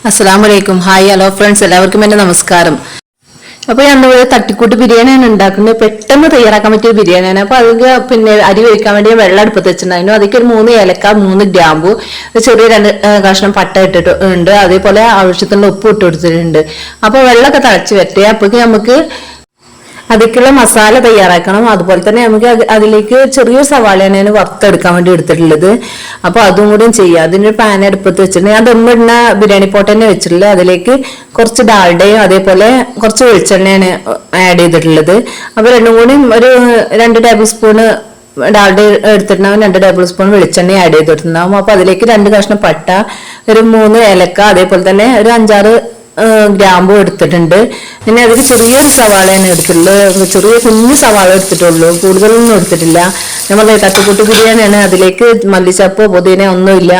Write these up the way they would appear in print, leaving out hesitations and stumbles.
അസ്സലാമലൈക്കും. Hi, hello friends, എല്ലാവർക്കും എൻ്റെ നമസ്കാരം. അപ്പോൾ ഞാൻ തട്ടിക്കൂട്ട് ബിരിയാണിയാണ് ഉണ്ടാക്കുന്നത്. പെട്ടെന്ന് തയ്യാറാക്കാൻ പറ്റിയ ബിരിയാണിയാണ്. അപ്പോൾ അതിന് അരി വേവിക്കാൻ വേണ്ടി വെള്ളം അടുപ്പത്ത് വെച്ചിട്ടുണ്ടായിരുന്നു. അതിലേക്ക് ഒരു 3 ഏലക്ക, 3 ഗ്രാമ്പു, ചെറിയ 2 കഷ്ണം പട്ട ഇട്ടിട്ടുണ്ട്. അതേപോലെ ആവശ്യത്തിനുള്ള ഉപ്പ് ഇട്ട് കൊടുത്തിട്ടുണ്ട്. അപ്പോൾ വെള്ളമൊക്കെ തിളച്ച് വരട്ടെ. അപ്പോഴേക്ക് നമുക്ക് അതിലേക്കുള്ള മസാല തയ്യാറാക്കണം. അതുപോലെ തന്നെ നമുക്ക് അതിലേക്ക് ചെറിയൊരു സവാളയാണ് ഞാൻ വറുത്തെടുക്കാൻ വേണ്ടി എടുത്തിട്ടുള്ളത്. അപ്പോൾ അതും കൂടിയും ചെയ്യാം. അതിൻ്റെ പാൻ അടുപ്പത്ത് വെച്ചിട്ടുണ്ട്. ഞാൻ ദമ്മിടുന്ന ബിരിയാണി പോട്ട് തന്നെ വെച്ചിട്ടുള്ളത്. അതിലേക്ക് കുറച്ച് ഡാൽഡയും അതേപോലെ കുറച്ച് വെളിച്ചെണ്ണയാണ് ആഡ് ചെയ്തിട്ടുള്ളത്. അപ്പോൾ രണ്ടും കൂടി ഒരു 2 ടേബിൾ സ്പൂണ് ഡാൽഡ എടുത്തിട്ടുണ്ടാവും, 2 ടേബിൾ സ്പൂൺ വെളിച്ചെണ്ണ ആഡ് ചെയ്തിട്ടുണ്ടാവും. അപ്പോൾ അതിലേക്ക് 2 കഷ്ണം പട്ട, ഒരു 3 ഏലക്ക, അതേപോലെ തന്നെ ഒരു 5-6 ഗ്രാമ്പും എടുത്തിട്ടുണ്ട്. പിന്നെ അതിൽ ചെറിയൊരു സവാളയാണ് എടുത്തിട്ടുള്ളത്. ചെറിയ കുഞ്ഞു സവാള എടുത്തിട്ടുള്ളൂ, കൂടുതലൊന്നും എടുത്തിട്ടില്ല. നമ്മൾ തട്ടിക്കൂട്ട് ബിരിയാണിയാണ്. അതിലേക്ക് മല്ലിച്ചപ്പ്, പുതിന ഒന്നുമില്ല.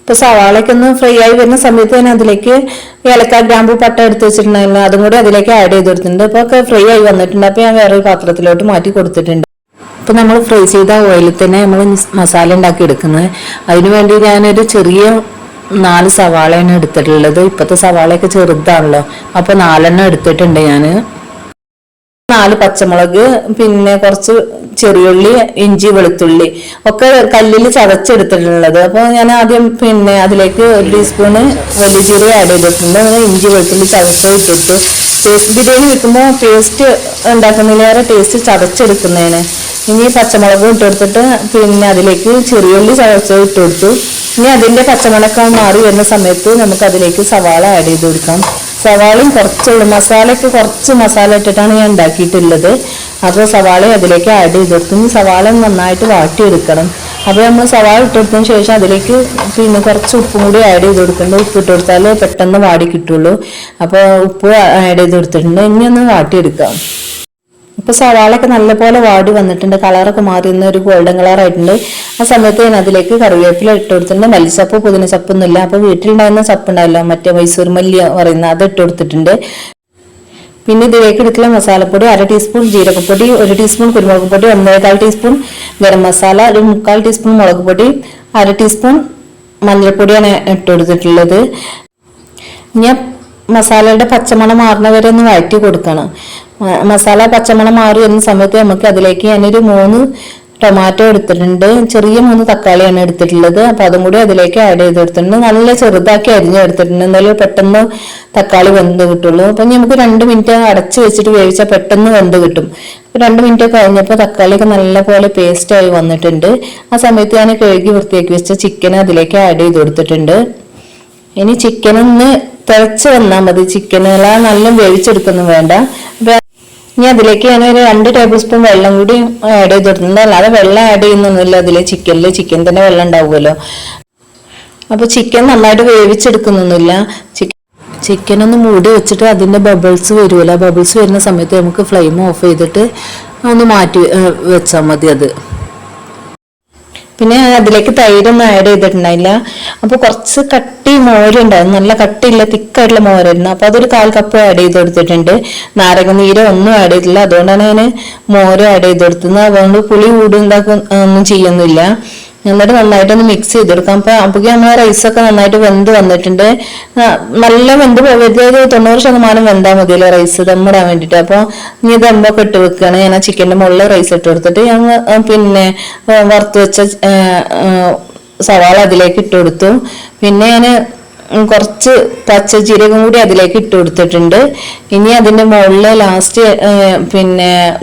ഇപ്പൊ സവാളയൊക്കെ ഒന്ന് ഫ്രൈ ആയി വരുന്ന സമയത്ത് ഞാൻ അതിലേക്ക് ഏലക്ക, ഗ്രാമ്പു, പട്ട എടുത്ത് വെച്ചിട്ടുണ്ടായിരുന്നു. അതും കൂടി അതിലേക്ക് ആഡ് ചെയ്ത് കൊടുത്തിട്ടുണ്ട്. അപ്പൊ ഒക്കെ ഫ്രൈ ആയി വന്നിട്ടുണ്ട്. അപ്പൊ ഞാൻ വേറൊരു പാത്രത്തിലോട്ട് മാറ്റി കൊടുത്തിട്ടുണ്ട്. ഇപ്പൊ നമ്മൾ ഫ്രൈ ചെയ്ത ഓയിലിൽ തന്നെ നമ്മൾ മസാല ഉണ്ടാക്കി എടുക്കുന്നത്. അതിനുവേണ്ടി ഞാനൊരു ചെറിയ 4 സവാളയാണ് എടുത്തിട്ടുള്ളത്. ഇപ്പത്തെ സവാളയൊക്കെ ചെറുതാണല്ലോ, അപ്പൊ 4 എടുത്തിട്ടുണ്ട് ഞാൻ. 4 പച്ചമുളക്, പിന്നെ കുറച്ച് ചെറിയുള്ളി, ഇഞ്ചി, വെളുത്തുള്ളി ഒക്കെ കല്ലിൽ ചതച്ചെടുത്തിട്ടുള്ളത്. അപ്പൊ ഞാൻ ആദ്യം അതിലേക്ക് 1 ടീസ്പൂണ് വലിയ ജീരകം ആഡ് ചെയ്തിട്ടുണ്ട്. ഇഞ്ചി, വെളുത്തുള്ളി ചതച്ച് ഇട്ടിട്ട് ബിരിയാണി വെക്കുമ്പോൾ പേസ്റ്റ് ഉണ്ടാക്കുന്നതിലേറെ ടേസ്റ്റ് ചതച്ചെടുക്കുന്നതിന്. ഇനി പച്ചമുളകും ഇട്ടെടുത്തിട്ട് അതിലേക്ക് ചെറിയുള്ളി ചതച്ച് ഇട്ട് കൊടുത്തു. ഇനി അതിന്റെ പച്ചമുളക് മാറി വരുന്ന സമയത്ത് നമുക്ക് അതിലേക്ക് സവാള ആഡ് ചെയ്ത് കൊടുക്കാം. സവാളയും കുറച്ചുള്ളൂ, മസാലയ്ക്ക് കുറച്ച് മസാല ഇട്ടിട്ടാണ് ഞാൻ ഉണ്ടാക്കിയിട്ടുള്ളത്. അപ്പോൾ സവാള അതിലേക്ക് ആഡ് ചെയ്ത് കൊടുത്തു. സവാള നന്നായിട്ട് വാട്ടിയെടുക്കണം. അപ്പോൾ നമ്മൾ സവാള ഇട്ടെടുത്തതിന് ശേഷം അതിലേക്ക് കുറച്ച് ഉപ്പും കൂടി ആഡ് ചെയ്ത് കൊടുക്കുന്നുണ്ട്. ഉപ്പ് ഇട്ട് കൊടുത്താൽ പെട്ടെന്ന് വാടി കിട്ടുള്ളൂ. അപ്പോൾ ഉപ്പ് ആഡ് ചെയ്ത് കൊടുത്തിട്ടുണ്ട്. ഇനി ഒന്ന് വാട്ടിയെടുക്കാം. ഇപ്പൊ സവാളൊക്കെ നല്ലപോലെ വാടി വന്നിട്ടുണ്ട്. കളറൊക്കെ മാറി ഒരു ഗോൾഡൻ കളർ ആയിട്ടുണ്ട്. ആ സമയത്ത് ഞാൻ അതിലേക്ക് കറിവേപ്പില ഇട്ട് കൊടുത്തിട്ടുണ്ട്. മല്ലിച്ചപ്പ്, പുതിന ചപ്പൊന്നുമില്ല. അപ്പൊ വീട്ടിലുണ്ടായിരുന്ന ചപ്പ് ഉണ്ടാവില്ല, മറ്റേ മൈസൂർ മല്ലി പറയുന്ന, അത് ഇട്ട് കൊടുത്തിട്ടുണ്ട്. പിന്നെ ഇതിലേക്ക് എടുക്കുന്ന മസാലപ്പൊടി 1/2 ടീസ്പൂൺ ജീരകപ്പൊടി, 1 ടീസ്പൂൺ കുരുമുളക് പൊടി, 1/4 ടീസ്പൂൺ ഗരം മസാല, ഒരു 3/4 ടീസ്പൂൺ മുളക് പൊടി, 1/2 ടീസ്പൂൺ മഞ്ഞൾപ്പൊടിയാണ് ഇട്ട് കൊടുത്തിട്ടുള്ളത്. ഞാൻ മസാലയുടെ പച്ചമണം മാറുന്ന വരെ ഒന്ന് വഴറ്റി കൊടുക്കണം. മസാല പച്ചമണം മാറി വരുന്ന സമയത്ത് നമുക്ക് അതിലേക്ക് ഞാനൊരു 3 ടൊമാറ്റോ എടുത്തിട്ടുണ്ട്. ചെറിയ 3 തക്കാളിയാണ് എടുത്തിട്ടുള്ളത്. അപ്പൊ അതും കൂടി അതിലേക്ക് ആഡ് ചെയ്ത് കൊടുത്തിട്ടുണ്ട്. നല്ല ചെറുതാക്കി അരിഞ്ഞെടുത്തിട്ടുണ്ട്. എന്നാലും പെട്ടെന്ന് തക്കാളി വെന്ത് കിട്ടുള്ളൂ. അപ്പൊ നമുക്ക് 2 മിനിറ്റ് അടച്ചു വെച്ചിട്ട് വേവിച്ചാൽ പെട്ടെന്ന് വെന്ത് കിട്ടും. 2 മിനിറ്റ് കഴിഞ്ഞപ്പോൾ തക്കാളിയൊക്കെ നല്ലപോലെ പേസ്റ്റ് ആയി വന്നിട്ടുണ്ട്. ആ സമയത്ത് ഞാൻ കഴുകി വൃത്തിയാക്കി വെച്ച ചിക്കൻ അതിലേക്ക് ആഡ് ചെയ്ത് കൊടുത്തിട്ടുണ്ട്. ഇനി ചിക്കൻ ഒന്ന് തിളച്ച് വന്നാൽ മതി. ചിക്കനെല്ലാം നല്ല വേവിച്ചെടുക്കൊന്നും വേണ്ട. ഇനി അതിലേക്ക് ഞാൻ ഒരു 2 ടേബിൾ സ്പൂൺ വെള്ളം കൂടി ആഡ് ചെയ്ത് കൊടുത്തിട്ടുണ്ട്. അല്ലാതെ വെള്ളം ആഡ് ചെയ്യുന്നൊന്നുമില്ല അതിൽ. ചിക്കൻ തന്നെ വെള്ളം ഉണ്ടാവുമല്ലോ. അപ്പൊ ചിക്കൻ നന്നായിട്ട് വേവിച്ചെടുക്കുന്നൊന്നുമില്ല. ചിക്കൻ ഒന്ന് മൂടി വെച്ചിട്ട് അതിന്റെ ബബിൾസ് വരുമല്ലോ, ബബിൾസ് വരുന്ന സമയത്ത് നമുക്ക് ഫ്ലെയിം ഓഫ് ചെയ്തിട്ട് ഒന്ന് മാറ്റി വെച്ചാൽ മതി അത്. പിന്നെ അതിലേക്ക് തൈരൊന്നും ആഡ് ചെയ്തിട്ടുണ്ടായില്ല. അപ്പോൾ കുറച്ച് കട്ടി മോരുണ്ടായിരുന്നു, നല്ല കട്ടിയില്ല തിക്കായിട്ടുള്ള മോരായിരുന്നു. അപ്പോൾ അതൊരു 1/4 കപ്പ് ആഡ് ചെയ്ത് കൊടുത്തിട്ടുണ്ട്. നാരങ്ങ നീര് ഒന്നും ആഡ് ചെയ്തിട്ടില്ല, അതുകൊണ്ടാണ് ഞാൻ മോര് ആഡ് ചെയ്ത് കൊടുത്തത്. അതുകൊണ്ട് പുളി കൂടുണ്ടാക്കും ഒന്നും ചെയ്യുന്നില്ല. എന്നിട്ട് നന്നായിട്ടൊന്ന് മിക്സ് ചെയ്തെടുക്കാം. അപ്പോഴേക്കും നമ്മളെ റൈസൊക്കെ നന്നായിട്ട് വെന്ത് വന്നിട്ടുണ്ട്. നല്ല വെന്ത് പോകരുത്, 90% വെന്താൽ മതിയല്ലോ റൈസ് ദമ്മിടാൻ വേണ്ടിയിട്ട്. അപ്പോൾ ഇനി ദമ്മൊക്കെ ഇട്ട് വെക്കുകയാണ്. ഞാൻ ആ ചിക്കൻ്റെ മുകളിൽ റൈസ് ഇട്ട് കൊടുത്തിട്ട് ഞാൻ വറുത്ത് വെച്ച സവാള അതിലേക്ക് ഇട്ട് കൊടുത്തു. പിന്നെ ഞാൻ കുറച്ച് പച്ചജീരകം കൂടി അതിലേക്ക് ഇട്ട് കൊടുത്തിട്ടുണ്ട്. ഇനി അതിന്റെ മുകളിൽ ലാസ്റ്റ്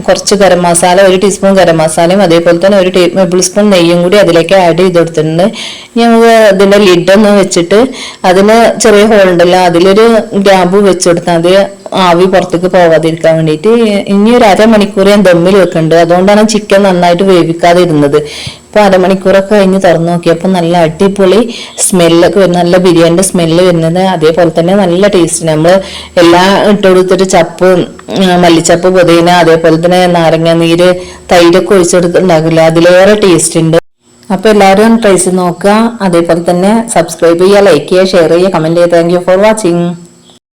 കുറച്ച് ഗരം മസാല, 1 ടീസ്പൂൺ ഗരം മസാലയും അതേപോലെ തന്നെ 1 ടേബിൾ സ്പൂൺ നെയ്യും കൂടി അതിലേക്ക് ആഡ് ചെയ്ത് കൊടുത്തിട്ടുണ്ട്. ഇനി നമുക്ക് അതിന്റെ ലിഡൊന്ന് വെച്ചിട്ട് അതിന് ചെറിയ ഹോളുണ്ടല്ലോ, അതിലൊരു ഗ്രാമ്പു വെച്ച് കൊടുത്താൽ അത് ആവി പുറത്തേക്ക് പോവാതിരിക്കാൻ വേണ്ടിയിട്ട്. ഇനി ഒരു 1/2 മണിക്കൂർ ഞാൻ ദമ്മിൽ വെക്കുന്നുണ്ട്. അതുകൊണ്ടാണ് ചിക്കൻ നന്നായിട്ട് വേവിക്കാതെ ഇരുന്നത്. ഇപ്പൊ 1/2 മണിക്കൂറൊക്കെ കഴിഞ്ഞ് തുറന്നു നോക്കിയപ്പോൾ നല്ല അടിപൊളി സ്മെല്ലൊക്കെ വരുന്നത്, നല്ല ബിരിയാണിന്റെ സ്മെല്ല് വരുന്നത്. അതേപോലെ തന്നെ നല്ല ടേസ്റ്റ്. നമ്മൾ എല്ലാം ഇട്ട് കൊടുത്തിട്ട് ചപ്പ്, മല്ലിച്ചപ്പ്, പുതിന, അതേപോലെ തന്നെ നാരങ്ങ നീര്, തൈരൊക്കെ ഒഴിച്ചെടുത്തുണ്ടാകില്ല, അതിലേറെ ടേസ്റ്റ് ഉണ്ട്. അപ്പൊ എല്ലാവരും ട്രൈ ചെയ്ത് നോക്കുക. അതേപോലെ തന്നെ സബ്സ്ക്രൈബ് ചെയ്യുക, ലൈക്ക് ചെയ്യുക, ഷെയർ ചെയ്യുക, കമന്റ് ചെയ്യുക. Thank you for watching.